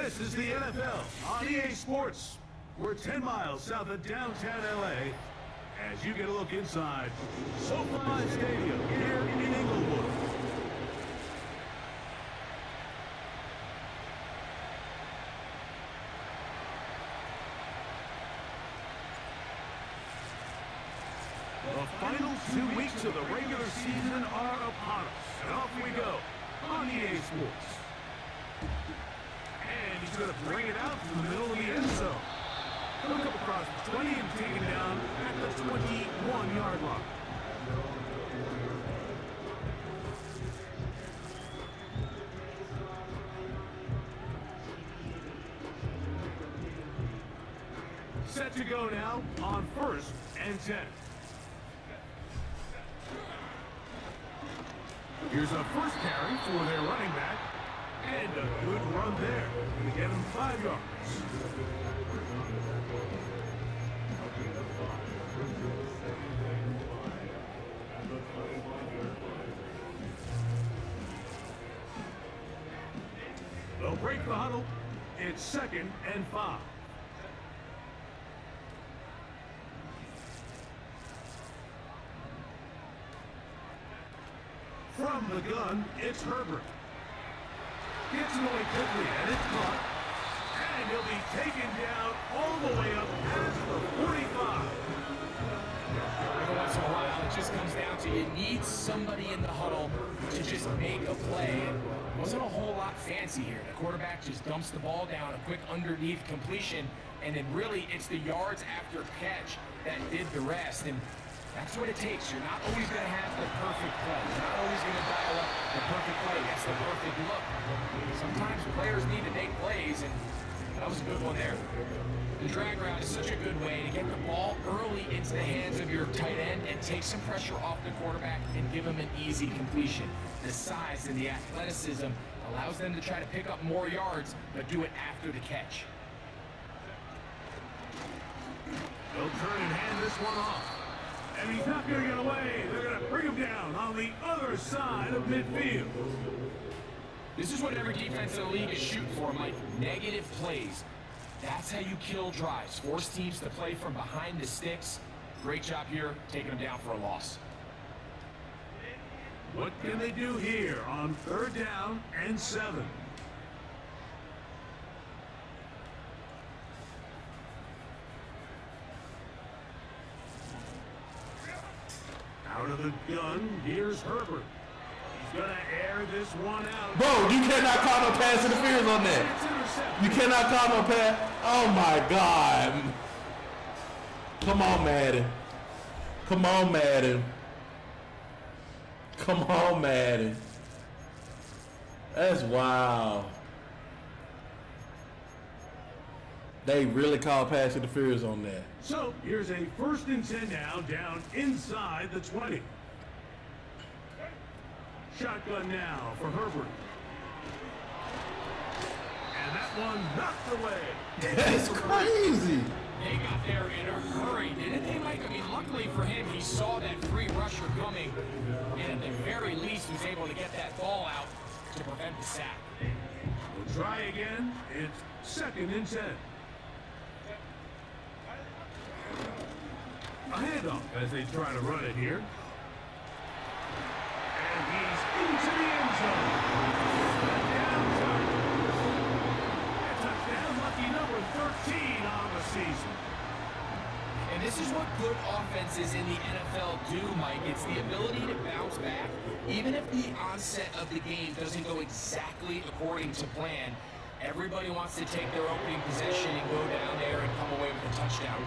This is the NFL on EA Sports. We're 10 miles south of downtown LA as you get a look inside SoFi Stadium here in Inglewood. The final 2 weeks of the regular season are upon us, and off we go on EA Sports. And he's going to bring it out to the middle of the end zone. Look up across the 20 and take it down at the 21-yard line. Set to go now on 1st and 10. Here's a first carry for their running back. And a good run there. Going to get him 5 yards. They'll break the huddle. It's 2nd and 5. From the gun, it's Herbert. Gets it away quickly, and it's caught. And he'll be taken down all the way up past the 45. Every once in a while, it just comes down to you need somebody in the huddle to just make a play. It wasn't a whole lot fancy here. The quarterback just dumps the ball down, a quick underneath completion, and then really it's the yards after catch that did the rest. And that's what it takes. You're not always going to have the perfect play. You're not always going to dial up the perfect play. That's the perfect look. Sometimes players need to make plays, and that was a good one there. The drag route is such a good way to get the ball early into the hands of your tight end and take some pressure off the quarterback and give him an easy completion. The size and the athleticism allows them to try to pick up more yards, but do it after the catch. They'll turn and hand this one off. And he's not going to get away. They're going to bring him down on the other side of midfield. This is what every defense in the league is shooting for, Mike. Negative plays. That's how you kill drives. Force teams to play from behind the sticks. Great job here, taking them down for a loss. What can they do here on 3rd down and 7? Out of the gun, here's Herbert. He's going to air this one out. Bro, you cannot call no pass interference on that. You cannot call no pass. Oh, my God. Come on, Madden. Come on, Madden. Come on, Madden. That's wild. They really call pass interference on that. So here's a 1st and 10 now, down inside the 20. Shotgun now for Herbert. And that one knocked away. That's crazy. They got there in a hurry, didn't they, Mike? I mean, luckily for him, he saw that free rusher coming, and at the very least was able to get that ball out to prevent the sack. We'll try again. It's 2nd and 10. A handoff as they try to run it here. And he's into the end zone. A touchdown, lucky number 13 on the season. And this is what good offenses in the NFL do, Mike. It's the ability to bounce back, even if the onset of the game doesn't go exactly according to plan. Everybody wants to take their opening possession and go down there and come away with a touchdown.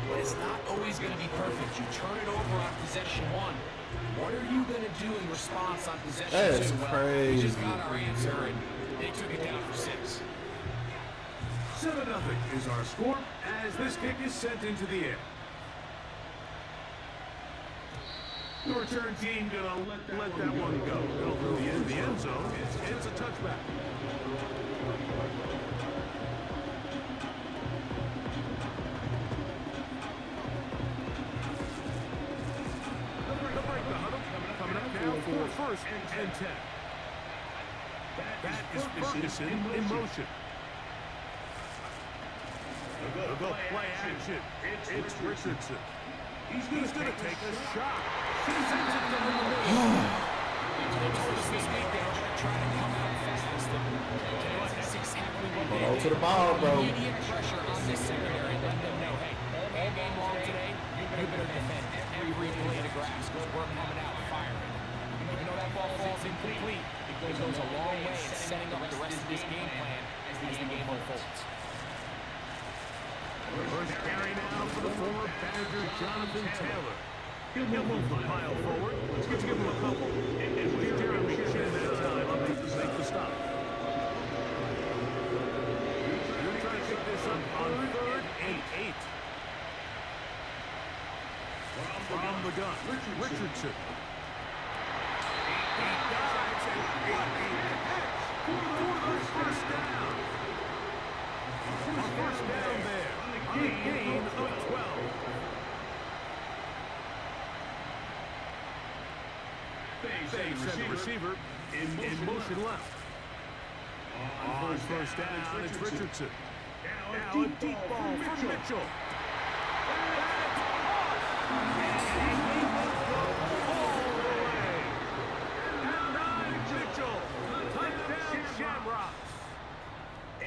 But it's not always going to be perfect. You turn it over on possession 1. What are you going to do in response on possession 2? That's crazy. We just got our answer, and they took it down for 6. 7-0 is our score as this kick is sent into the air. The return team gonna let that one go. It'll through the end zone. It's a touchback. Coming up now for 1st and 10. That is position in motion. They'll go play action. It's Richardson. He's going to take a shot. He sends it down the middle. They told us this week they were going to try to come out fast. That's exactly what they did. To the ball, bro. Immediate pressure on this secondary. Let them know, hey, all game long today, you better defend every blade of grass because we're coming out firing. Even though that ball falls incomplete, it goes a long way in setting up the rest of this game plan as the game unfolds. First carry now for the former Badger Jonathan Taylor. He'll move the pile forward. Let's give him a couple. And with Jeremy Chin that time, I'll make the stop. He'll try to pick this up on 3rd and 8. From the gun, Richardson. He dives and what a catch for the first down. A first down there. On a gain of 12. They send the receiver in motion left. On first down, it's Richardson. Now a deep ball from Mitchell. And he will go all the way. And Mitchell. Touchdown Shamrocks. A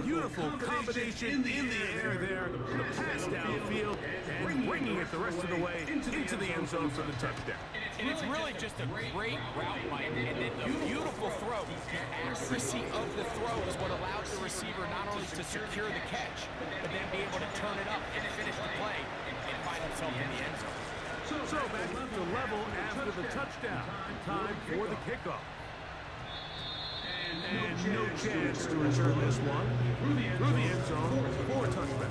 beautiful combination in the air there. The pass downfield and bringing it the rest of the way into the end zone for the touchdown. And it's really just a great route, Mike, and then a beautiful throw. The accuracy of the throw is what allows the receiver not only to secure the catch, but then be able to turn it up and finish the play and find himself in the end zone. So back to level after the touchdown. Time for the kickoff. And no chance to return this one through the end zone for a touchback.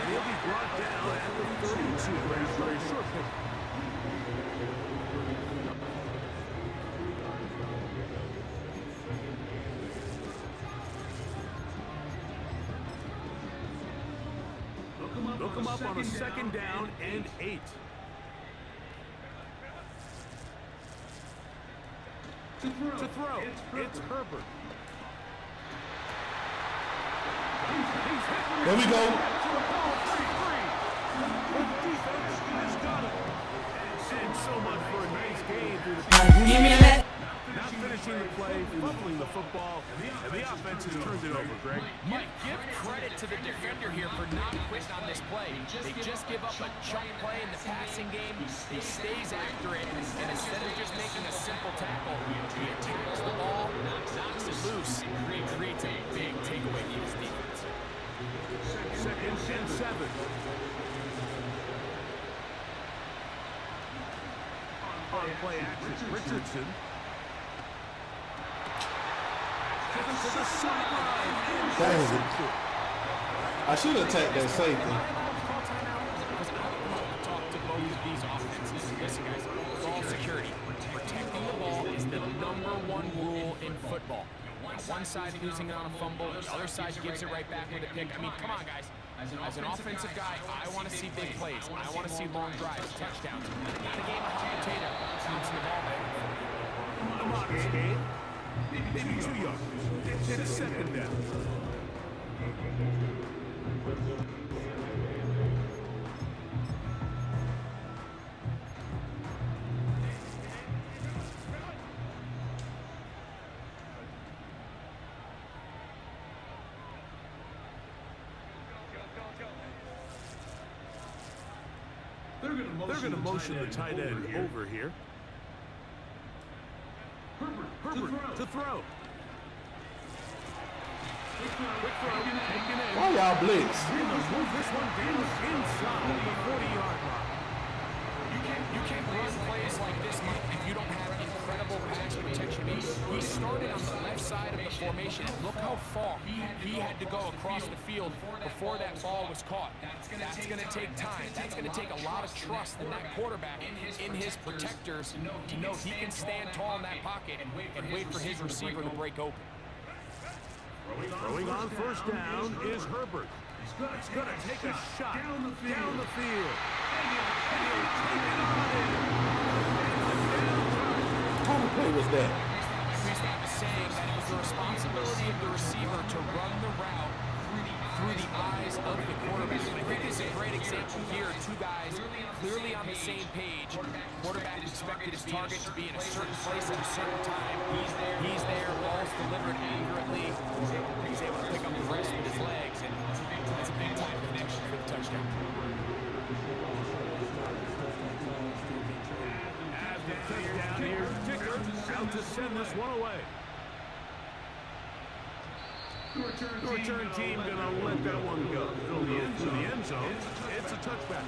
He'll be brought down at the 32 for a short pick. They'll come up on a 2nd down and 8. To throw, it's Herbert. There we go. The defense has got it. And so much for a nice game through the Give me that. Not finishing the play, fumbling the football, and the offense has turned it over, Greg. Mike, give credit to the defender here for not quitting on this play. They just give up a chunk play in the passing game. He stays after it, and instead of just making a simple tackle, he attacks the ball, knocks it loose, and creates a big takeaway for his defense. 2nd and 7. On play action, Richardson. To the sideline. Dang it. I should have attacked that safety. Talk to both of these offenses. Listen, guys, ball security. Protecting the ball is the #1 rule in football. One side losing it on a fumble, the other side gives it right back with a pick. I mean, come on, guys. As an offensive guy, I want to see big plays. I want to see long drives, touchdowns. Not a game of hot potato. Bouncing the ball back. A modest game. Maybe 2 yards. It's 2nd down. They're going to motion the tight end over here. Herbert to throw. Quick throw, taken in. Why y'all blitz? Move this one down inside the 40-yard line. You can't run plays like this, Mike, if you don't have incredible pass protection. He started on the left side of the formation. Look how far he had to go across the field before that ball was caught. That's going to take time. That's going to take a lot of trust in that quarterback, in his protectors, to know he can stand tall in that pocket and wait for his receiver to break open. Throwing on first down is Herbert. He's going to take a shot down the field. And he'll take it on in. How the play was that? Kristaps is saying that it was the responsibility of the receiver to run the route through the eyes of the quarterback. And I think this is a great example here. Two guys clearly on the same page. Quarterback expected his target to be in a certain place at a certain time. He's there, ball's delivered accurately. He's able to pick up the rest with his legs, and that's a big time connection for the touchdown. As the touchdown here, Ticker out to send this one away. The return team gonna let that one go. To the end zone. It's a touchback.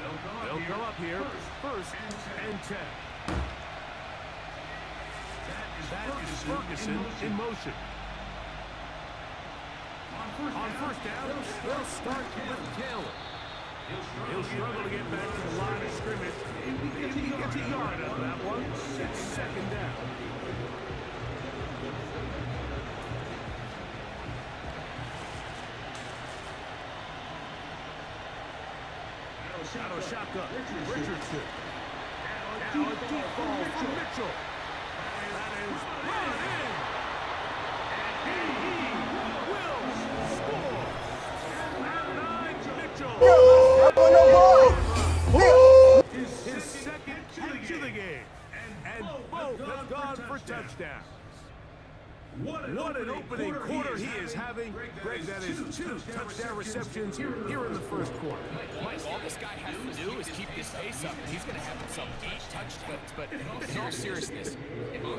They'll come up here. First and 10. That is Ferguson in motion. On first down, they'll start with Taylor. He'll struggle to get back to the line of scrimmage. He gets a yard out of that one. It's second down. Shadow shotgun. Richardson. Now a deep ball from Mitchell. That is run in. And he will score. And 9 Mitchell. His second catch of the game. And both have gone for touchdowns. What an opening quarter he is having. Greg, that is 2 touchdown receptions here in the first quarter. Mike, all this guy has to do is keep this pace up, and he's going to have himself 8 touchdowns. But in all seriousness,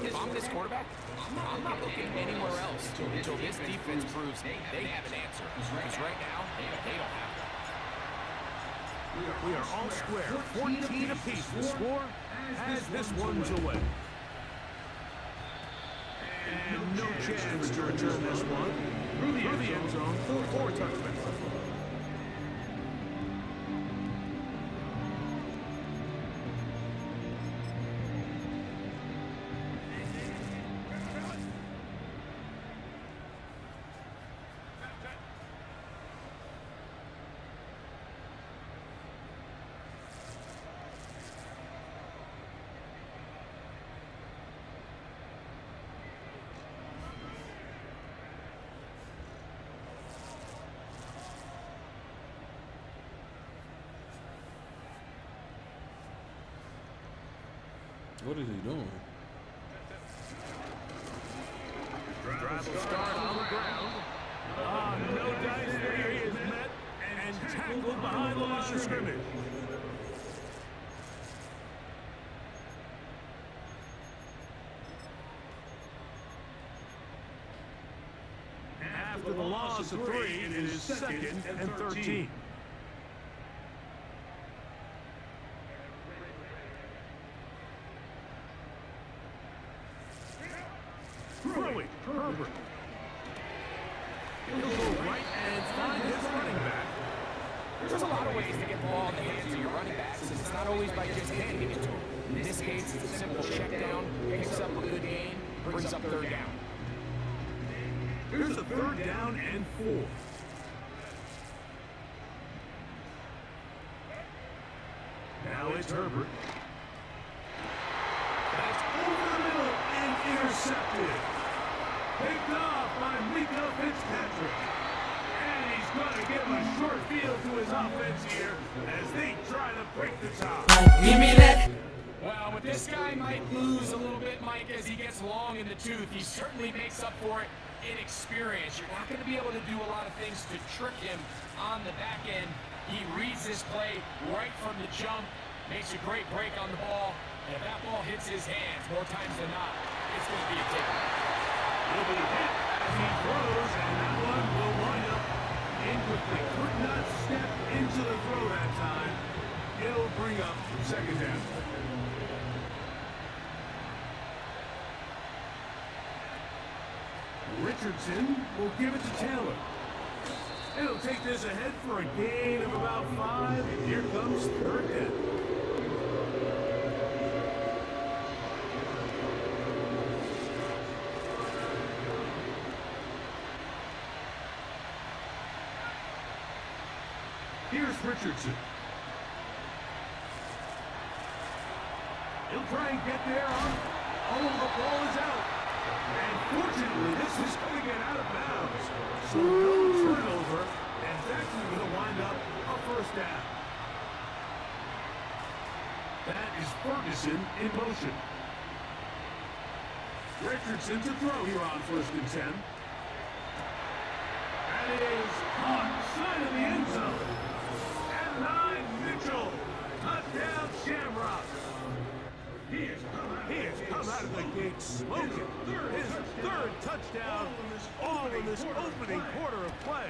if I'm this quarterback, I'm not looking anywhere else until this defense proves they have an answer. Because right now, they don't have one. We are all square. 14 apiece the score as this one's away. And no chance to return this one through the end zone for touchdown. What is he doing? Drive will start on the ground. No dice there. He is met and tackled behind the line of scrimmage. After the loss of 3, it is second and 13. Throwing, Herbert. He'll go right and find his running back. There's a lot of ways to get the ball in the hands of your running backs, and it's not always by just handing it to him. In this case, it's a simple check down, picks up a good gain, brings up third down. Here's a third down and 4. Now it's Herbert. That's over the middle and intercepted. Picked off by Mika Fitzpatrick. And he's going to give a short field to his offense here as they try to break the top. Give me that. Well, but this guy might lose a little bit, Mike, as he gets long in the tooth. He certainly makes up for it in experience. You're not going to be able to do a lot of things to trick him on the back end. He reads this play right from the jump, makes a great break on the ball, and if that ball hits his hands more times than not, it's going to be a ticket. He'll be hit as he throws, and that one will wind up incomplete. Could not step into the throw that time. It'll bring up second down. Richardson will give it to Taylor. He'll take this ahead for a gain of about 5. Here comes third down. Here's Richardson. He'll try and get there on. Oh, the ball is out. And fortunately, this is going to get out of bounds. So no turnover, and it's actually going to wind up a first down. That is Ferguson in motion. Richardson to throw here on 1st and 10. That is caught, side of the end zone. And 9, Mitchell. Touchdown, Shamrocks. He has come out of the gate smoking. His 3rd touchdown all in this opening quarter of play.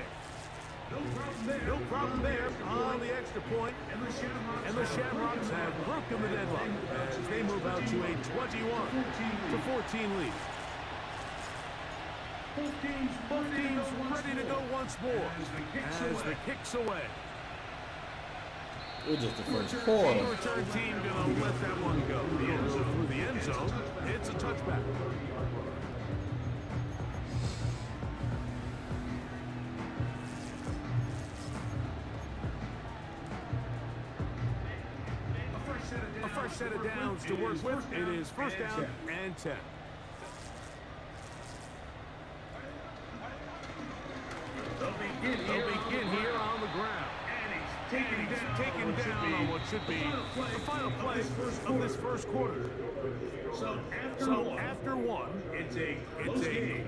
No problem there on the extra point. And the Shamrocks have broken the deadlock as they move out to a 21-14 lead. Both teams ready to go once more as the kick's away. It was just the first quarter. The return team gonna let that one go. Through the end zone. It's a touchback. A fresh set of downs to work with. It is 1st down and 10. They'll begin here on the ground. Taken down on what should be the final play of this first quarter. So after one, it's a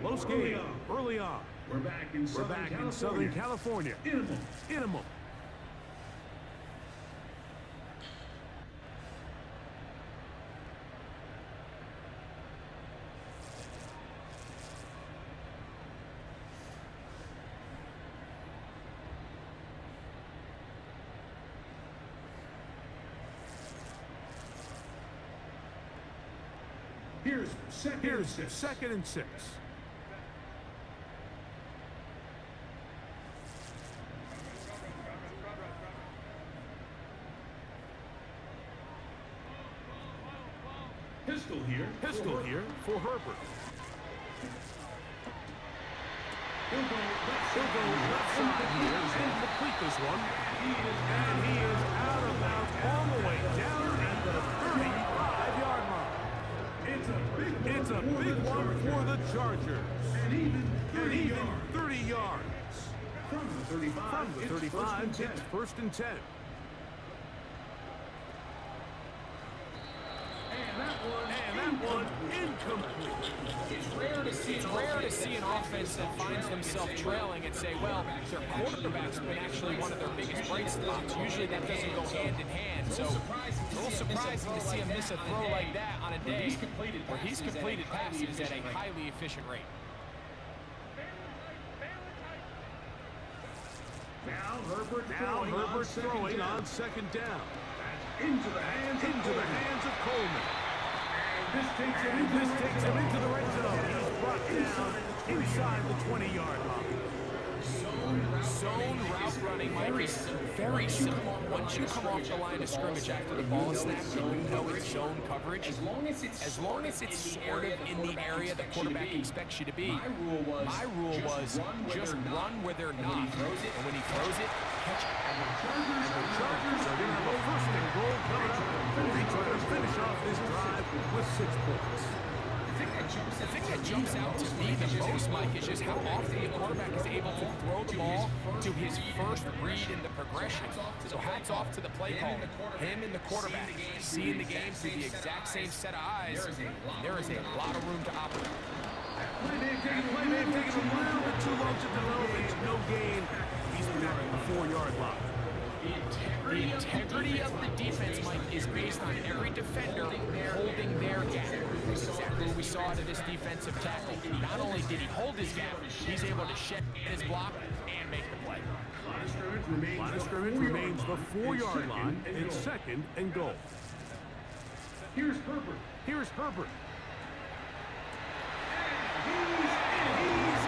close game early on. We're back in Southern California. Intimum. Here's second and 6. Pistol here for Herbert. He'll go left side here and complete this one. And he is out of bounds all the way down at the 35-yard line. It's a big one for the Chargers. And even 30 yards. From the 35, it's 1st and 10. And that one incomplete. It's rare to see an offense that finds themselves trailing and say, well, their quarterback's been actually one of their biggest bright spots. Usually that doesn't go hand in hand. So it's a little surprising to see him miss a throw like that on a day where he's completed passes at a highly efficient rate. Now Herbert throwing on 2nd down. Into the hands of Coleman. This takes him into the red zone. He's brought down inside the 20-yard line. Zone route running, Mike, is very simple. Once you come off the line of scrimmage after the ball is snapped, you know it's zone coverage. As long as it's sort of in the area the quarterback expects you to be. My rule was just run where they're not. And when he throws it, catch it. And the Chargers are going to have a 1st and goal coming up. They try to finish off this drive with 6 points. The thing that jumps out to me the most, Mike, is just how often the quarterback is able to throw the ball to his first read in the progression. So hats off to the play call. Him and the quarterback seeing the game through the exact same set of eyes. There is a lot of room to operate. Play may have taken a little bit too long to develop. It's no gain. He's back at the 4-yard line. The integrity of the defense, Mike, is based on every defender holding their gap. That's exactly what we saw out of this defensive tackle. Not only did he hold his gap, he's able to shed his block and make the play. Line of scrimmage remains the 4-yard line. It's 2nd and goal. Here's Herbert. He's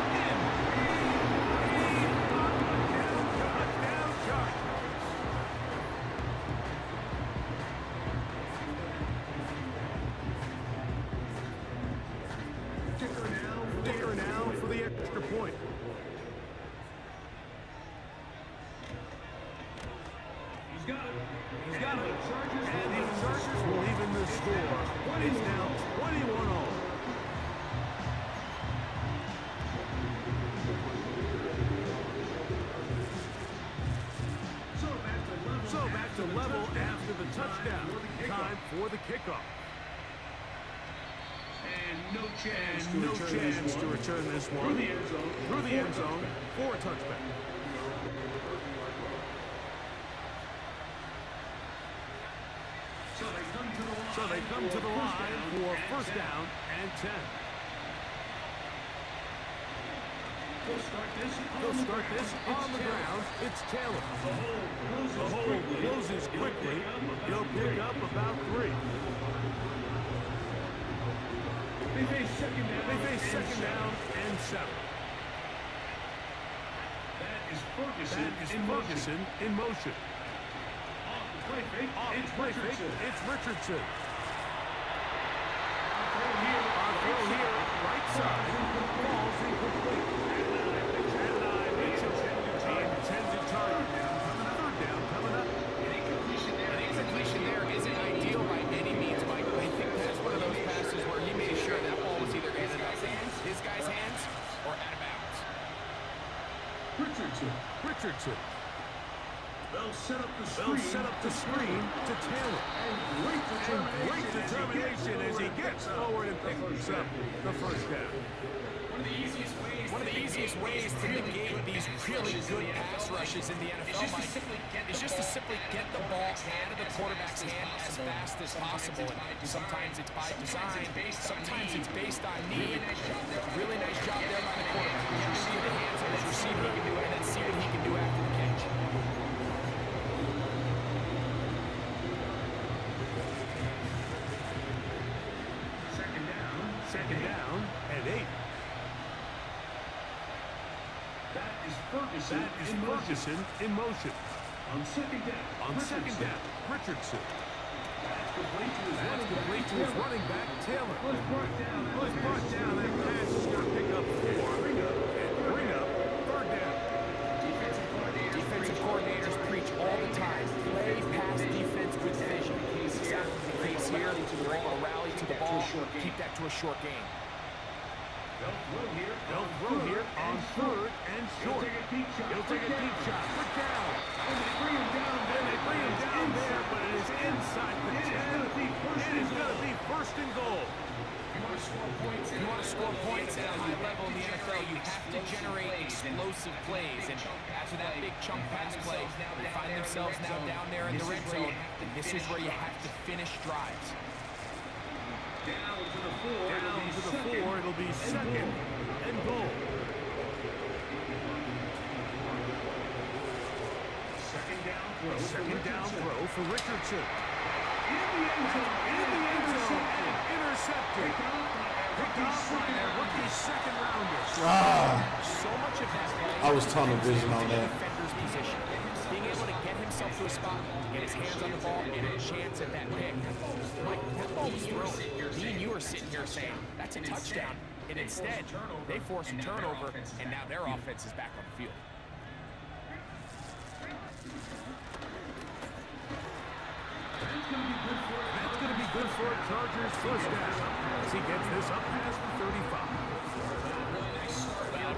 in. Touchdown, Chargers. Kicker now for the extra point. got it. And the Chargers will even the score. It's now 21-all. So back to level after the touchdown. Time for the kickoff. And no chance to return this one through the end zone for a touchback. So they come to the line for first down and 10. They'll start this on the ground. It's Taylor. The hole closes quickly. He'll pick up about 3. They face second down and 7. That is Ferguson in motion. Play fake. It's Richardson. Our throw here, right side, falls incomplete. Intended target. Third down coming up. The execution there isn't ideal by any means, Michael. I think that's one of those passes where he made sure that ball was either ended up in his guy's hands or out of bounds. Richardson. They'll set up the screen to Taylor. And great determination as he gets forward and picks up the first down. One of the easiest ways to negate these really good pass rushes in the NFL, Mike, is just to simply get the ball out of the quarterback's hand as fast as possible. And sometimes it's by design, sometimes it's based on need. Really nice job there by the quarterback. Get it into the hands of his receiver and then see what he can do after the catch. Second down and 8. That is Ferguson in motion. On second down, Richardson. That's complete to his running back, Taylor. Was brought down. That pass is going to pick up 4. Bring up third down. Defensive coordinators preach all the time. Play pass defense with vision. Exactly the case here. We're able to rally to the ball, keep that to a short game. They'll throw here on third and short. He'll take a deep shot. Put down. And they bring him down there, but it is inside the 10. It is going to be first and goal. You want to score points at a high level in the NFL, you have to generate explosive plays. And after that big chunk pass play, they find themselves now down there in the red zone. And this is where you have to finish drives. Down to the 4. It'll be second and goal. Second down throw for Richardson. In the end zone. Intercepted. Picked off by their rookie second rounder. So much of that play I was tunnel vision on that. Defender's position. Being able to get himself to a spot, get his hands on the ball, get a chance at that pick. Mike, that ball was thrown. Me and you are sitting here saying, that's a touchdown. And instead, they force a turnover, and now their offense is back on the field. That's going to be good for a Chargers first down as he gets this up past the 35.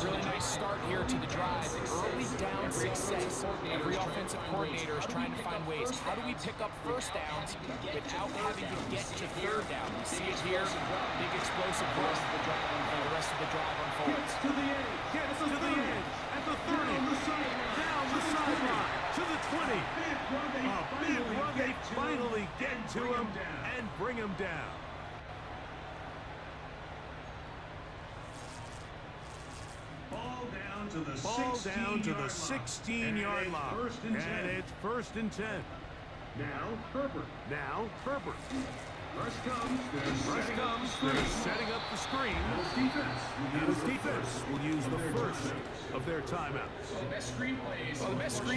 Really nice start here to the drive. Early down success. Every offensive coordinator is trying to find ways. How do we pick up first downs without having to get to third down? We see it here. Big explosive run. The rest of the drive unfolds. Gets to the edge at the 30. Down the sideline to the 20. A big run. They finally get to him and bring him down. Ball down to the 16-yard line. And it's first and 10. Now Herbert. Rush comes. They're setting up the screen. His defense will use the first of their timeouts. The best screen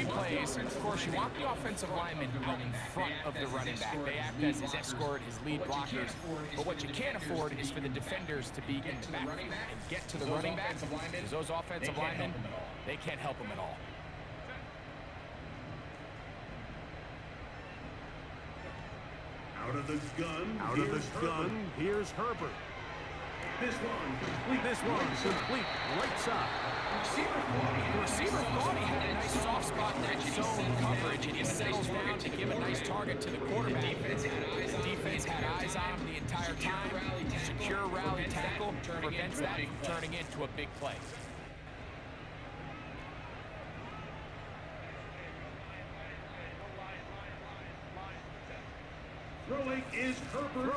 plays, of course, you want the offensive lineman out in front of the running back. They act as his escort, his lead blockers. But what you can't afford is for the defenders to be in the backfield and get to the running back, because those offensive linemen, they can't help him at all. Out of the gun. Out of the gun, here's Herbert. This one complete. This one's complete, right side. The receiver thought he had a nice soft spot in that zone coverage, and he settles down to give a nice target to the quarterback. The defense had eyes on him the entire time. Secure rally tackle prevents that from turning into a big play. Throwing is Herbert.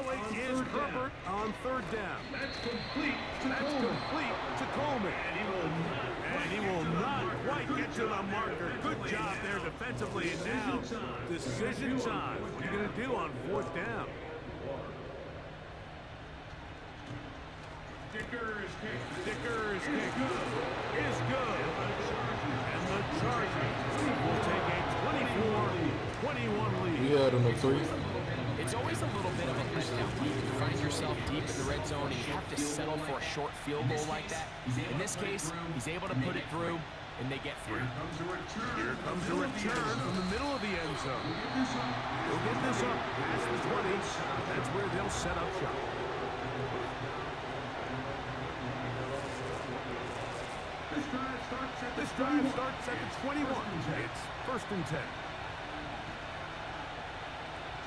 On third down. That's complete to That's Coleman. complete to Coleman. And he will not Quite get to the marker. Good job there defensively. And now, decision time. What are you going to do on fourth down? Dicker's kick. Dicker's kick is good. And the Chargers will take a 24-21 lead. We had him at 3. It's always a little bit of a letdown when you find yourself deep in the red zone and you have to settle for a short field goal like that. In this case, he's able to put it through, and they get through. Here comes a return from the middle of the end zone. He'll get this up past the 20. That's where they'll set up shop. This drive starts at the 21. It's first and 10.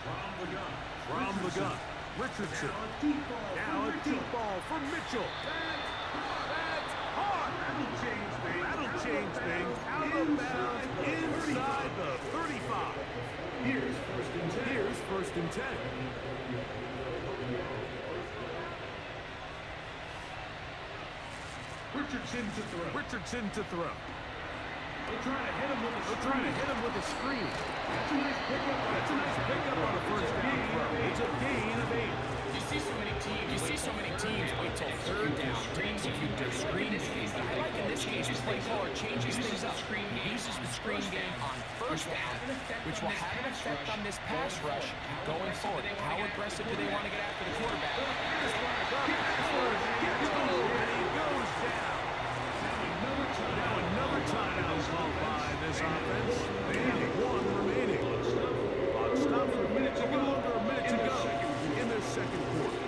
From the gun. Richardson. Now a deep ball for Mitchell. That's hard. That'll change things. Out of bounds inside the 35. Here's first and 10. Richardson to throw. They're trying to hit him with a screen. That's a nice pickup on a first down throw. It's a gain of 8. You see so many teams wait till third down to execute their screen game. But I like in this case, the play caller changes things up. He uses the screen game on first down, which will have an effect on this pass rush going forward. How aggressive do they want to get after the quarterback? Now another timeout called by this offense. They have one remaining. Clock stopped for a minute to go. Under a minute to go in their second quarter.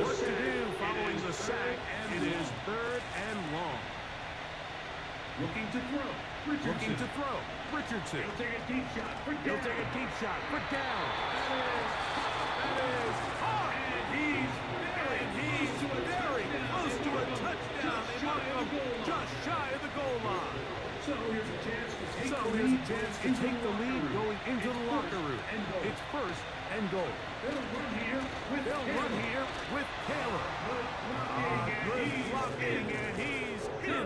What to do following the sack? It is third and long. Looking to throw. Richardson. He'll take a deep shot for down. That is hard. And he's very close to a touchdown. They mark him just shy of the goal line. So here's a chance to take the lead going into the locker room. It's first and goal. They'll run here with Taylor. Good blocking, and he's in.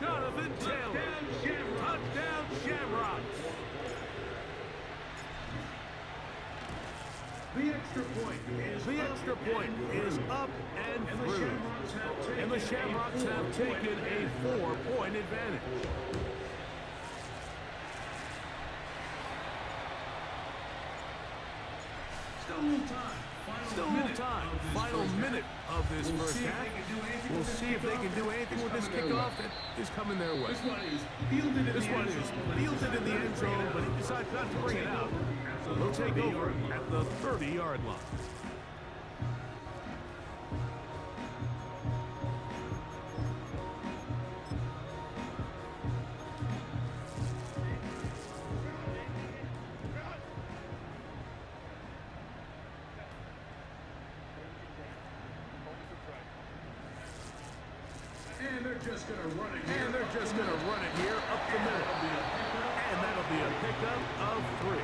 Jonathan Taylor. Touchdown Shamrocks. The extra point is up and through. And the Shamrocks have taken a 4-point advantage. Still a little time. Final minute of this first half. We'll see if they can do anything with this kickoff that is coming their way. This one is fielded in the end zone, but he decides not to bring it out. So they'll take over at the 30-yard line. And they're just going to run it here up the middle. And that'll be a pickup of 3.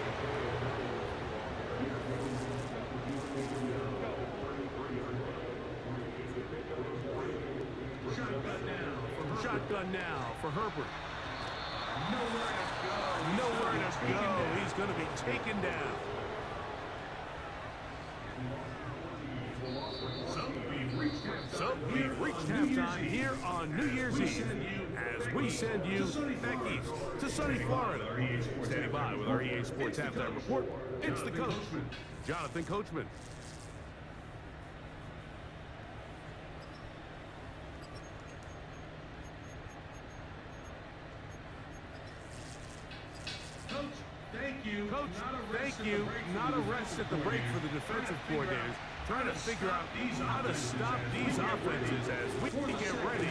Shotgun now for Herbert. Nowhere to go. He's going to be taken down. So we've reached halftime here on New Year's Eve as we send you back east to sunny Florida. Standing by with our EA Sports Halftime Report, it's the coach, Jonathan Coachman. Coach, thank you. Not a rest at the break for the defensive coordinators. Trying to figure out how to stop these offenses as we get ready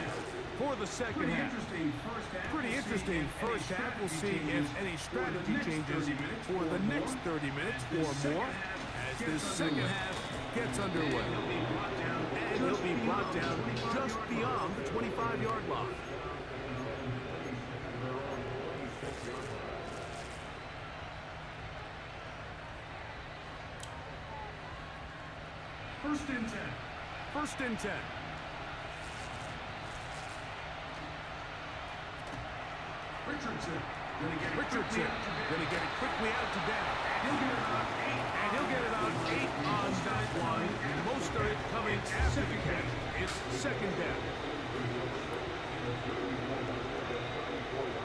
for the second half. Pretty interesting first half. We'll see if any strategy changes for the next 30 minutes or more as this second half gets underway. And he'll be brought down just beyond the 25-yard line. First and 10. First and 10. Richardson. Richardson going to get it quickly out to down. And he'll get it on 8 on that one. Most of it coming after the catch. It's second down.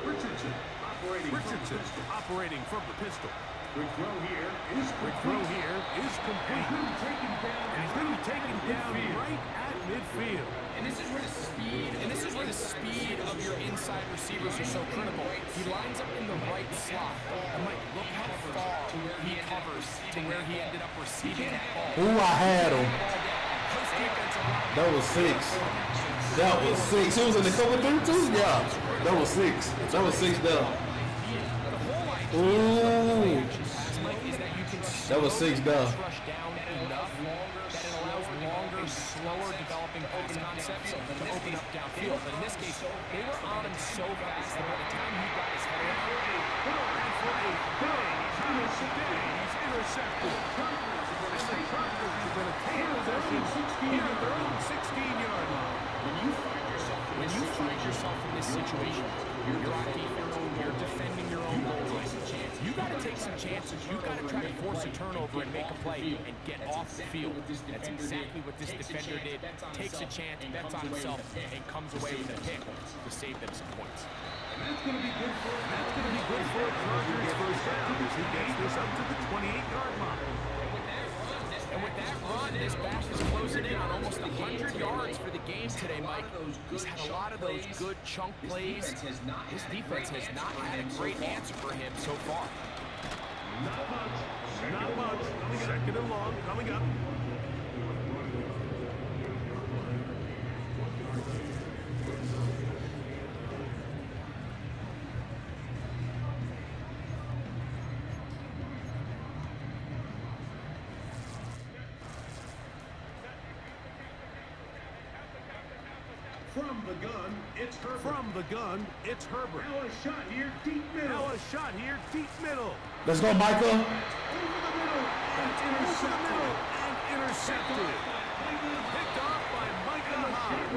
Richardson operating from the pistol. Quick throw here is complete. And he's going to be taken down right at midfield. And this is where the speed of your inside receivers are so critical. He lines up in the right slot. And Mike, look how far he covers to where he ended up receiving that ball. Ooh, I had him. That was 6. That was 6. He was in the cover 3 too? Yeah. That was 6. That was 6 there. Ooh. That was 6 there. Slower developing pass concepts to open up downfield. But in this case, they were on him so fast that by the time he got his head around, he's intercepted. And the Chargers are going to take possession here at their own 16-yard line. When you find yourself in this situation, you're on defense, you're defending your own goal line. You got to take some chances. You got to try to force a turnover and make a play and get off the field. That's exactly what this defender did. Takes a chance, bets on himself, and comes away with a pick to save them some points. That's going to be good for a Chargers first down as he gets this up to the 28-yard line. And with that run, this back is closing in on almost 100 yards for the game today, Mike. He's had a lot of those good chunk plays. His defense has not had a great answer for him so far. Not much. Second and long coming up. From the gun, it's Herbert. Now a shot here, deep middle. Let's go, Micah. Over the middle and intercepted. Picked off by Micah Hyde.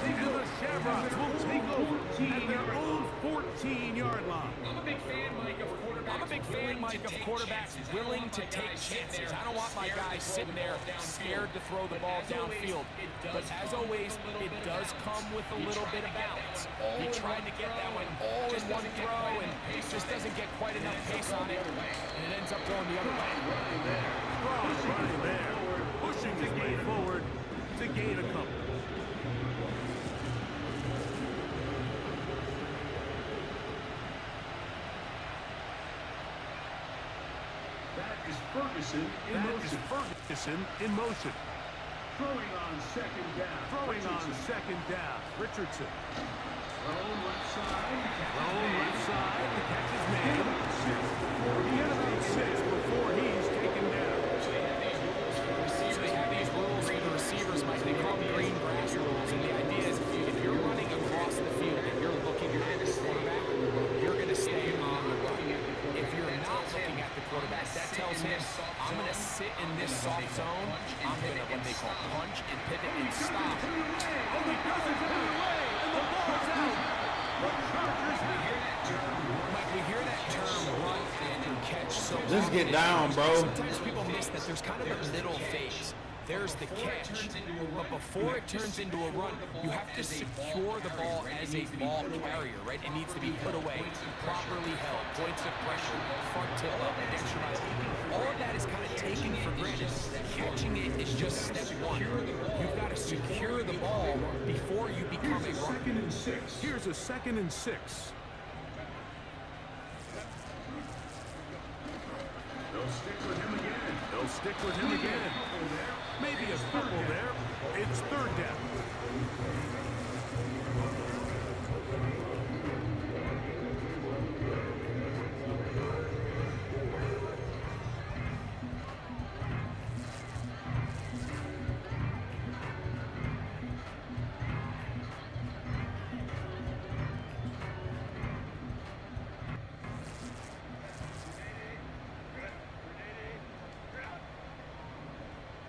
And the Shamrocks will take over at their own 14-yard line. I'm a big fan, Mike, of quarterbacks willing to take chances. I don't want my guys sitting there scared to throw the ball downfield. But as always, it does come with a little bit of balance. He tried to get that one all in one throw and just doesn't get quite enough pace on it. And it ends up going the other way. Right there. Pushing to gain forward to gain a couple. That is Ferguson in motion. Throwing on second down. Richardson. Thrown left side. The catch is made. He had about 6 before he's taken down. So they have these rules for the receivers, Mike. They call them green grass rules. And the idea is if you're running across the field and you're looking at the quarterback, you're going to stay on the run. If you're not looking at the quarterback, that tells him, I'm going to sit in this soft zone. I'm going to what they call punch and pivot and stop. Oh, he doesn't put it away, and the ball's out. The Chargers Mike, we hear that term run and catch so Just get down, bro. sometimes people miss that there's kind of a middle phase. There's the catch, but before it turns into a run, you have to secure the ball as a ball carrier, right? It needs to be put away, properly held, points of pressure, front tip up, extra miles. All of that is kind of taken for granted. Catching it is just step one. You've got to secure the ball before you become a runner. Here's a 2nd and 6. They'll stick with him again. They'll stick with him again. Maybe a couple there. It's third down.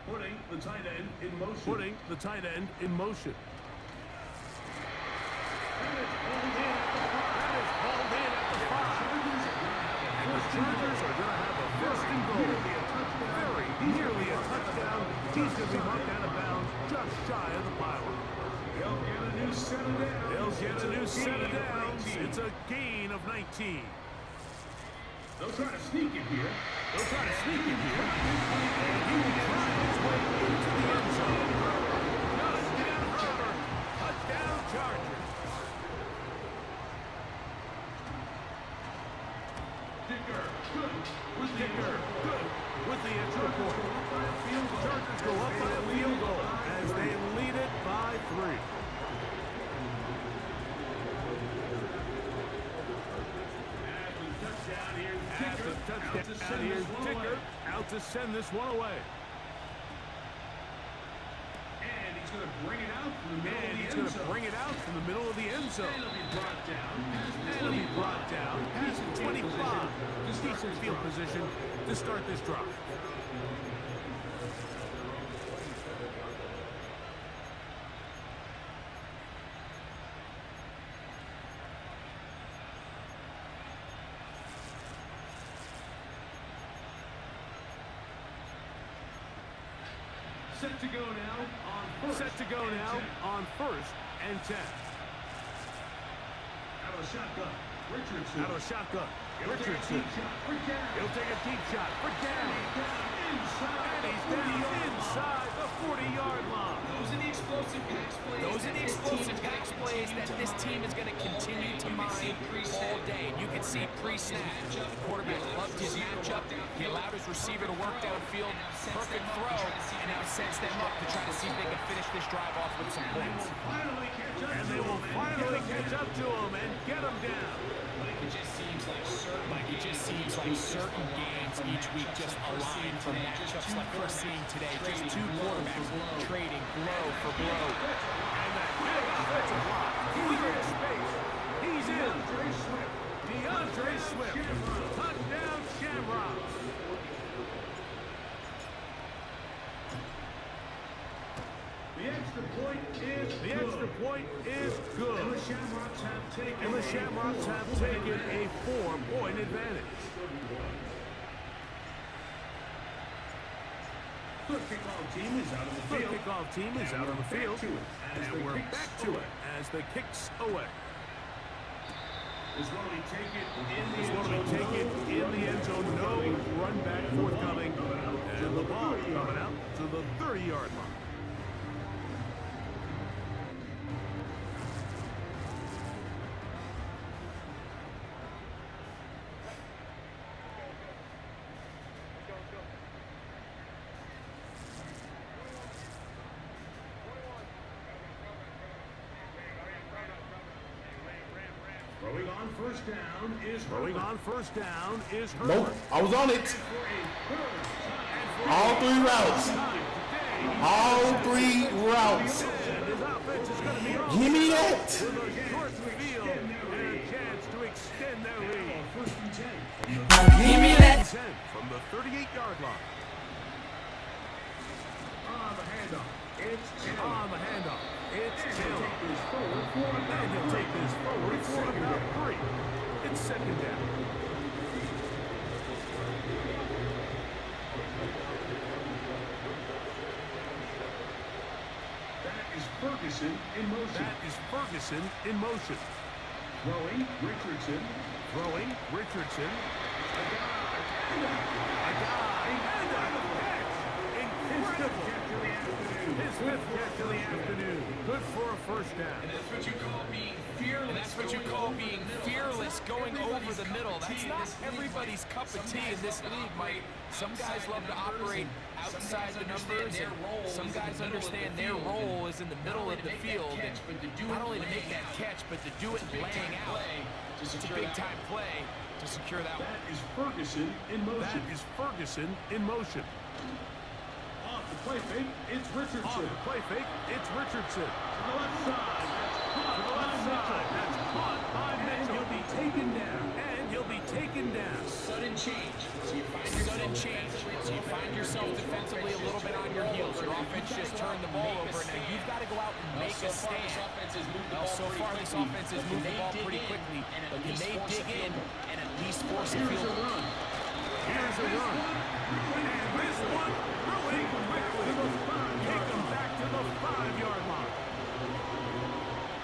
Putting the tight end in motion. Putting the tight end in motion. That is hauled in at the 5. That is hauled in at the 5. And the Chargers are going to have a first and goal. Very nearly a touchdown. He's going to be marked out of bounds just shy of the pylon. They'll get a new set of downs. They'll get a new set of gain downs. 19. It's a gain of 19. They'll try to sneak it here. They'll try to sneak it here. And he will drive his way into the end zone. Touchdown, Herbert. Touchdown, Chargers. Dicker, good. Dicker, good with the extra point. Chargers go up by a field goal as they lead it by 3. Touchdown, here's Dicker out to send this one away. And he's going to bring it out from the middle And of the he's end going to zone. bring it out from the middle of the end And zone. it'll be brought down. And it'll be brought down past the 25. Decent field position to start this drive. Set to go now on first. Set to go and now 10. on first and 10. Out of the shotgun. Richardson. Out of a shotgun. He'll take a Richardson. deep shot for down. He'll take a deep shot for down. Inside And he's the down 40-yard inside the 40-yard line. Those are the explosive pass plays. Those are the explosive pass plays that this team is going to continue to mine all day. You can see pre-snap. The quarterback loved his matchup. He allowed his receiver to work downfield. Perfect throw. And now sets them up to try to see if they can finish this drive off with some points. And they will finally catch up to him and get him down. It just seems like certain games each week just align for matchups like we're seeing today. Just two quarterbacks trading blow for blow. And that big offensive block. He's in space. He's in. DeAndre Swift. Touchdown, Shamrocks. The extra point is The extra point is good. And the Shamrocks have taken And the Shamrocks have taken a 4-point advantage. The kickoff team is out of the The field. kickoff team is out on the field. And we're back to it as the kicks away. This one will be taken in the This end one will be zone. taken in the end zone. No run back forthcoming. And the ball coming out to the 30-yard line. Throwing on first down is Throwing Herbert. on first down is Herbert. Nope, I was on it. For a third time. All 3 routes. All 3 routes. And his offense is going to be on Give me that. with a short field and a chance to extend their lead. First and 10. Give me that. 10 from the 38-yard line. On the handoff. It's Taylor. On the handoff, it's And Taylor. he'll take this forward for And he'll take this forward for about 3. It's second down. That is Ferguson in motion. That is Ferguson in motion. Throwing Richardson. Throwing Richardson. A guy. A guy and a catch. Incredible. His fifth catch of the afternoon. Good for a first down. That's what you call being fearless. And that's what you call being fearless going over the middle. That's not everybody's cup of tea in this league, Mike. Some guys love to operate outside the numbers, and some guys understand their role is in the middle of the field. And not only to make that catch, but to do it laying out. It's a big-time play to secure that one. That is Ferguson in motion. That is Ferguson in motion. Off the play fake, it's Richardson. On the play fake, it's Richardson. To the left side, that's To the left side, that's caught by and Mitchell. he'll be taken down. And he'll be taken down. Sudden change. So you find Sudden change. So you find yourself defensively a little bit on your heels. Your offense just turned the ball over. Now you've got to go out and make a stand. Well, so far this offense has moved the ball pretty quickly, but can they dig in and at least force a Here's field a goal? run. Here's a run. And this one really quickly. Take them back to the 5-yard line.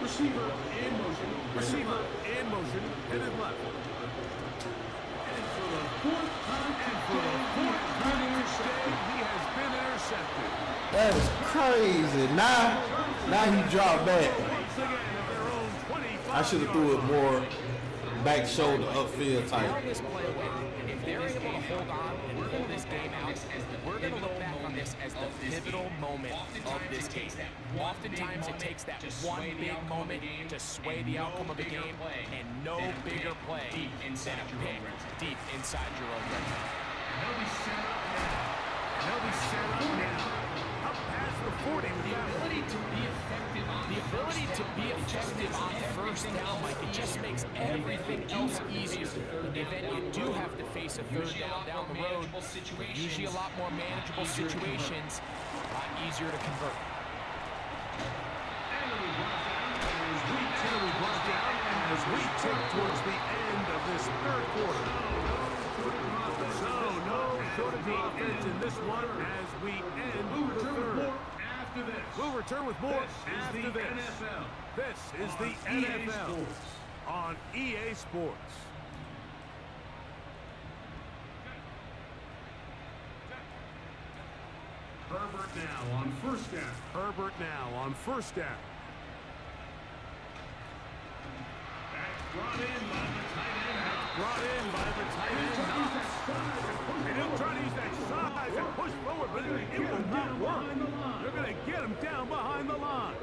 Receiver in motion. Receiver in motion, headed left. And for the fourth time Today, he has been intercepted. That is crazy. Now he dropped back. Once again at their own 25. I should have threw it more back shoulder upfield type. Throw this play away. If they're able to hold on and pull this game out, we're going to look back on this as the pivotal moment of this game. Oftentimes it takes that one big moment to sway the outcome of the game, and no bigger play than a pick deep inside your own red zone. They'll be set up now. They'll be set up now. Up past the 40 with that one. The ability to be effective on first down, Mike, it just makes everything else easier. In the event you do have to face a third down the road, usually a lot more manageable situations, a lot easier to convert. And we brought down as we tick towards the end of this third quarter. So no short of offense in this one as we end the third. after this. We'll return with more This after is the this. NFL. This is the on EA NFL Sports. on EA Sports. Herbert now on first down. Herbert now on first down. That's brought in by the tight end. Brought in by the tight end. And he'll try to use that size and push forward, but it will not work. They're going to get him down behind the line.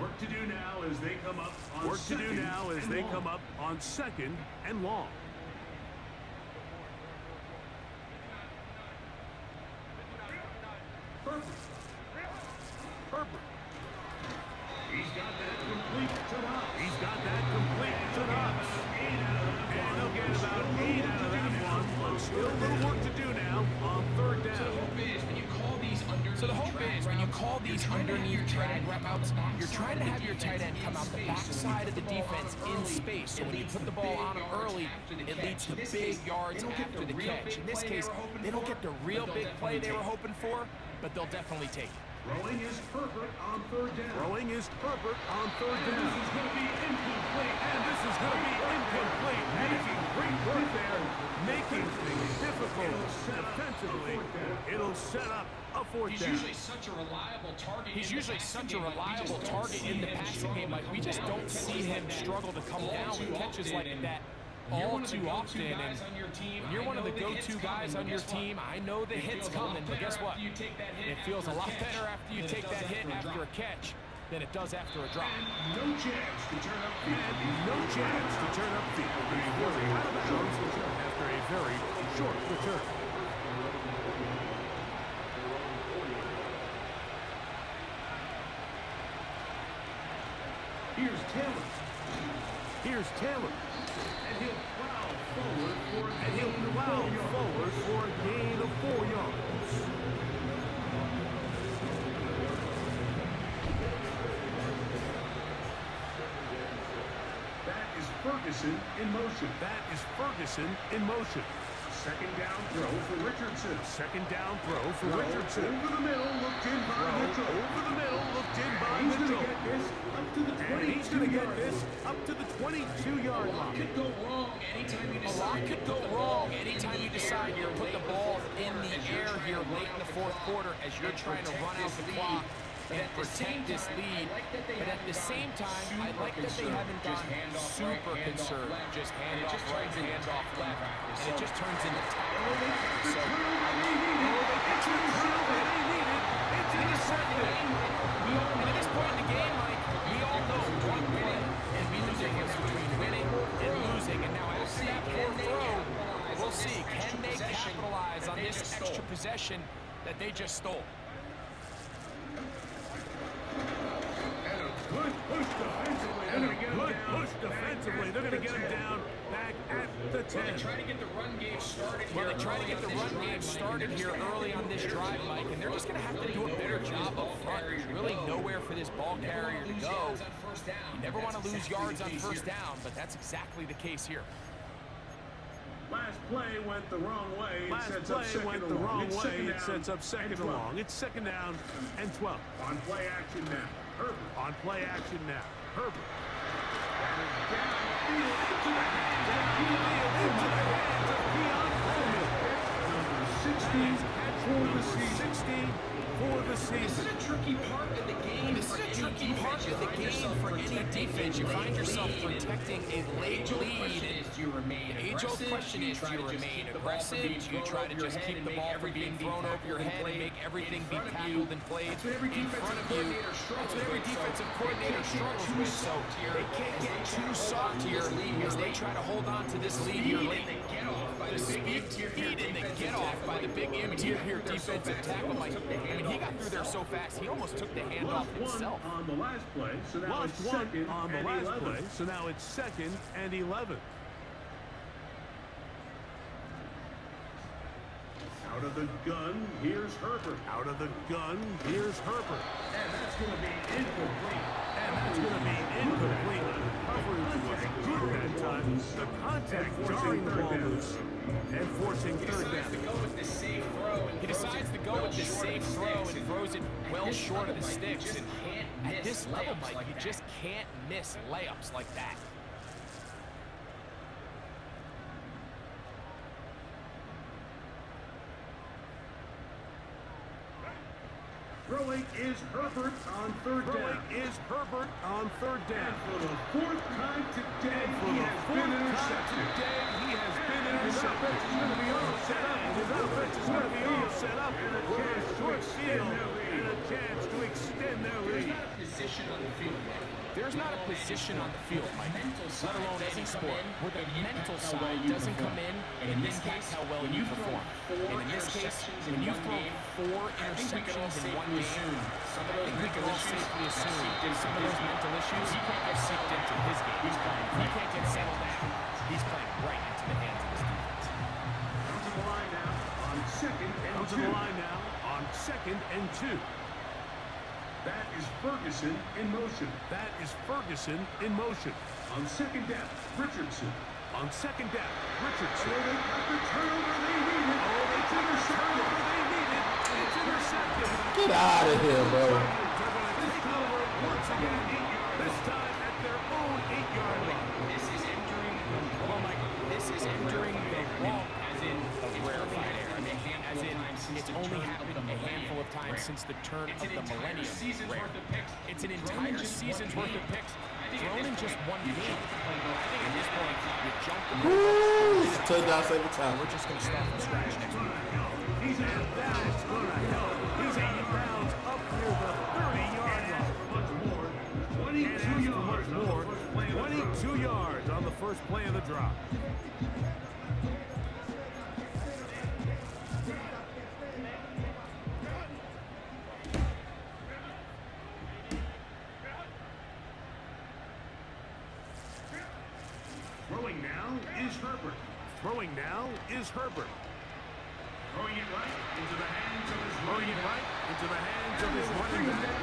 Work to do now as they come up on Work to do second now as and they long. come up on second and long. Herbert. He's got that complete to Knox. He's got that complete to Knox. And they'll get about 8 out of that one. But still a little work to do now on third down. So the hope is when you call these underneath drag routes, you're trying to have your tight end come out the backside of the defense in space. So when you put the ball on him early, it leads to big yards after the catch. In this case, they don't get the real big play they were hoping for, but they'll definitely take it. Throwing is Herbert on third down. Throwing is Herbert on third And down. this is going to be incomplete. And this is going to be incomplete. Making great work there. Making things difficult defensively. It'll set up a fourth down. He's usually such a reliable target. He's usually such a reliable target in the passing game. Like, we just don't see him struggle to come down with catches like that all too often. And when you're one of the go-to guys on your team, I know the hit's coming, but guess what? It feels a lot better after you take that hit after a catch than it does after a drop. No chance to turn up field. And no chance to turn up field. He was out of bounds after a very short return. Here's Taylor. Here's Taylor. And he'll plow forward for a And he'll gain of plow 4 yards. forward for a gain of 4 yards. That is Ferguson in motion. That is Ferguson in motion. Second down throw for Richardson. Second down throw for Throw Richardson. over the middle, looked in by Throw Mitchell. over the middle, looked in by He's going to Mitchell. get this up to the And he's going to get 22-yard this up to the 22-yard line. Could go wrong anytime you A lot decide. could go wrong anytime you decide to put the ball in the air here late in the fourth quarter as you're trying to run out the clock and protect this lead. But at the same time, I like that they haven't gone super conservative. Just hand off right, hand off left, and it just turns into tackle. So and at this point in the game, Mike, we all know one play and be the difference between winning and losing. And now after that poor throw, we'll see, can they capitalize on this extra possession that they just stole? Good push defensively. They're going to get him down back at the 10. Well, they try to get the run game started here. Well, they try to get the run game started here early on this drive, Mike, and they're just going to have to do a better job up front. There's really nowhere for this ball carrier to go. You never want to lose yards on first down, but that's exactly the case here. Last play went the wrong way. It sets up second and long. It's second down and 12. On play action now. Herbert. On play action now. Herbert. Number 16 for the season. This is a tricky part of the game. This is a tricky part of the game for any defense. You find yourself protecting a late lead. The age-old question is, do you remain aggressive? Do you try to just keep the ball from being thrown over your head and make everything be tackled and played in front of you? That's what every defensive coordinator struggles with. So they can't get too soft here as they try to hold on to this lead here late. The speed and the get-off by the big interior defensive tackle. Mike, I mean, he got through there so fast, he almost took the handoff himself. On the last play, so now Lost it's one second on the and last 11. play, so now it's second and 11. Out of the gun, here's Herbert. Out of the gun, here's Herbert. And that's going to be incomplete. Coverage was good that time. The contact jarring the ball loose and forcing third down. He decides to go with the safe throw and throws it well short of the sticks. And at this level, Mike, you just can't miss layups like that. Throwing is Herbert on third down. And For the fourth time today, he has been intercepted. His offense is going to be all set up. And a chance to extend their lead. Position on the field. There's not a position on the field, Mike, let alone any sport, where the mental side doesn't come in and impact how well you perform. And in this case, when you've thrown 4 interceptions in one game, I think we can all safely assume some of those mental issues have seeped into his game. If he can't get settled down, he's playing right into the hands of his defense. Down to the line now on second and 2. That is Ferguson in motion. On second down, Richardson. On second down, Richardson. Oh, they got the turnover they needed. It's intercepted. It's intercepted. Get out of here, bro. They're going to take over once again, this time at their own 8-yard line. This is entering the wall, as in rarefied air. I mean, as in it's only happened a handful of times since the turn of the millennium. Rare. It's an entire season's worth of picks thrown in just one game. I think at this point, you jump the Woo! Touchdown every time. We're just going to start from scratch next week. He's out of bounds. He's out of bounds up near the 30-yard line. 22 yards on the first play of the drop. Throwing now is Herbert. Throwing now is Herbert. Throwing it right into the hands of his Throwing it right into the hands of his running back.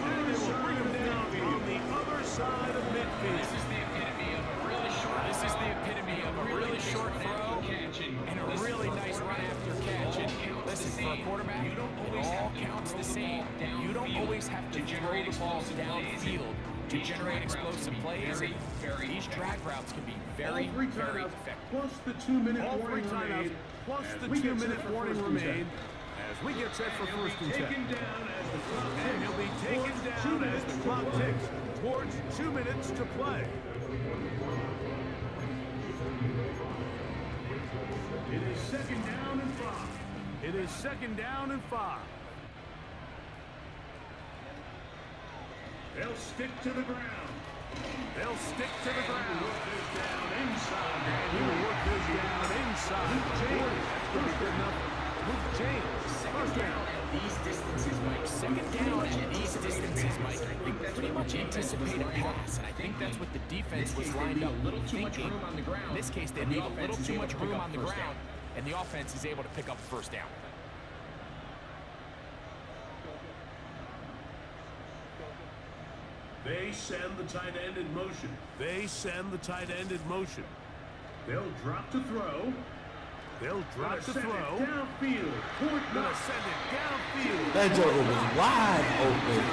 And they will bring him down on the other side of midfield. This is the epitome of a really short. This is the epitome of a really short throw and a really nice run after catch. And listen, for a quarterback, it all counts the same. You don't always have to throw the ball downfield to generate explosive plays. These drag routes can be very, very effective. Plus the 2-minute All three warning timeouts remain. plus as the we get 2-minute set for warning first and remain 10. as as we get set for first and 10. Taken down as the clock And he'll be taken down as the clock ticks towards 2 minutes to play. It is second down and 5. It is second down and 5. They'll stick to the ground. They'll stick to the ground. Work this down inside. And he will work this down inside. James. That's going to be good enough. Luke James. First down. At these distances, Mike. Second down at these distances, Mike. They pretty much anticipate a pass, and I think that's what the defense was lined up thinking. In this case, they leave a little too much room on the ground, and the offense is able to pick up a first down. They send the tight end in motion. They send the tight end in motion. They'll drop to throw. They'll drop to Send it throw. downfield. Point Gonna not. send it downfield. That joker was wide open.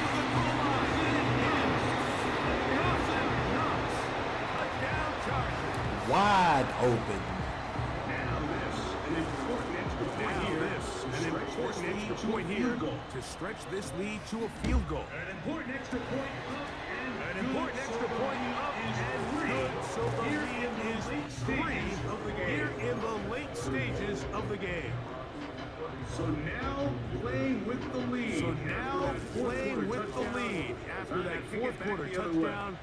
Touchdown Chargers. Wide open. Now this, an important extra point Now here. this, an Stretch important this lead extra to a point here field goal. to stretch this lead to a field goal. An important extra point up and An good, important so extra the point lead up is and three. good, so the Here lead in the is late 3 stages of the game. here in the late stages of the game. So now playing with the lead. So now After that fourth playing quarter with the touchdown, lead after time to that kick fourth it back quarter the other way. touchdown.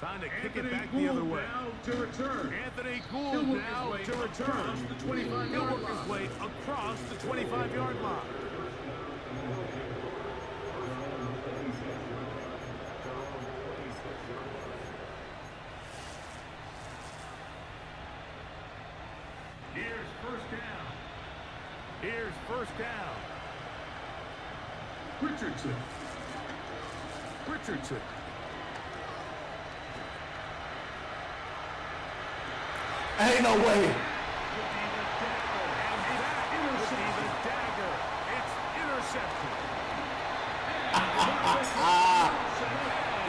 Time to kick it Anthony back the other Gould way. now to return. Anthony He'll Gould work now his to way return. across the 25-yard He'll work line. his way across the 25-yard line. Here's first down. Here's first down. Richardson. Richardson. Ain't no way. And that will be the dagger. It's intercepted.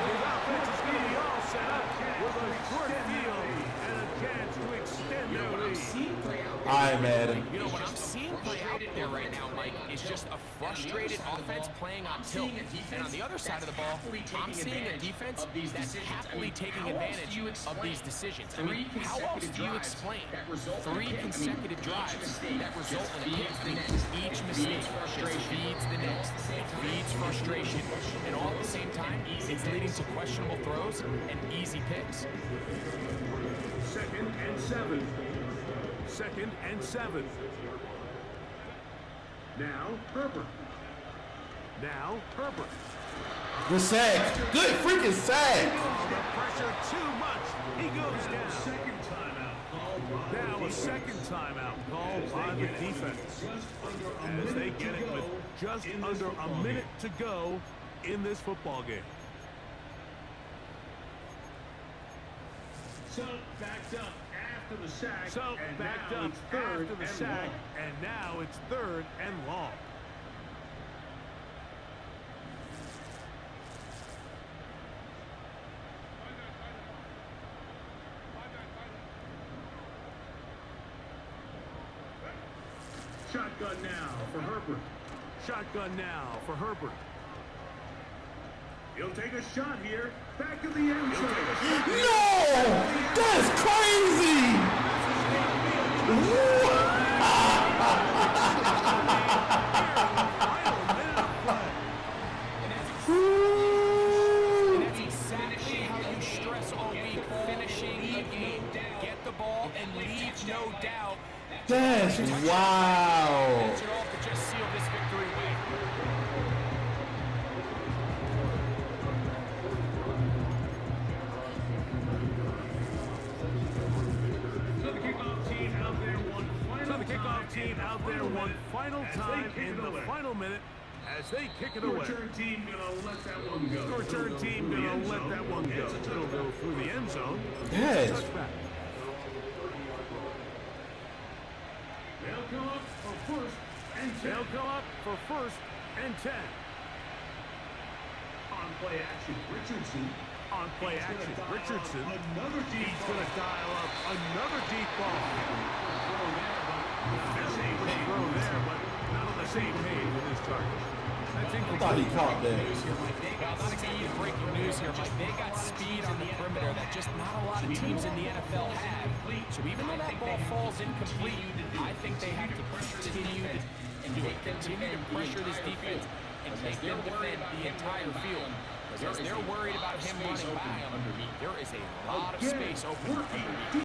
His offense is going to be all set up with a short field and a chance to extend their lead. All right, man. You know, what I'm seeing play out there right now, Mike, is just a frustrated offense playing on tilt. And on the other side of the ball, I'm seeing a defense that's happily taking advantage of these decisions. I mean, how else do you explain 3 consecutive drives that result in a pick? I mean, each mistake just feeds the next. It feeds frustration. And all at the same time, it's leading to questionable throws and easy picks. Second and 7. Second and 7. Now Herbert. Now Herbert. Good sack. Good freaking sack. Oh, the pressure too much. He goes down. Second timeout called by Now the a second timeout called by the defense as they get it with just under a minute to go in this football game. So backed up after the sack. So and backed now up it's third after the and sack, long. and now it's 3rd and long. Shotgun now for Herbert. Shotgun now for Herbert. He'll take a shot here. Back of the end zone. No! That's crazy! And that's exactly how you stress all week, finishing the game. Get the ball and leave no doubt. That's wow. That's it all to just seal this victory away. So the kickoff team out there one final So the kickoff time team in the out there final one minute final as they time kick in it the away. final minute as they kick it The away. return team gonna let that one go. The return team Through the gonna end let zone. that one go. It's a It'll go through the end zone. Yes. Touchback. They'll come up for first and 10. They'll come up for 1st and 10. On play action, Richardson. On play He's gonna action, dial up Richardson. Another deep He's going to dial up another deep ball. throw there, but not the same Throw there, but not on the same page. I thought he caught that. Well, not exactly breaking news here, Mike. They got speed on the perimeter that just not a lot of teams in the NFL have. So even though that ball falls incomplete, I think they have to continue to pressure this defense and make them defend the entire field. Because they're worried about him running back. There is a lot of space open underneath.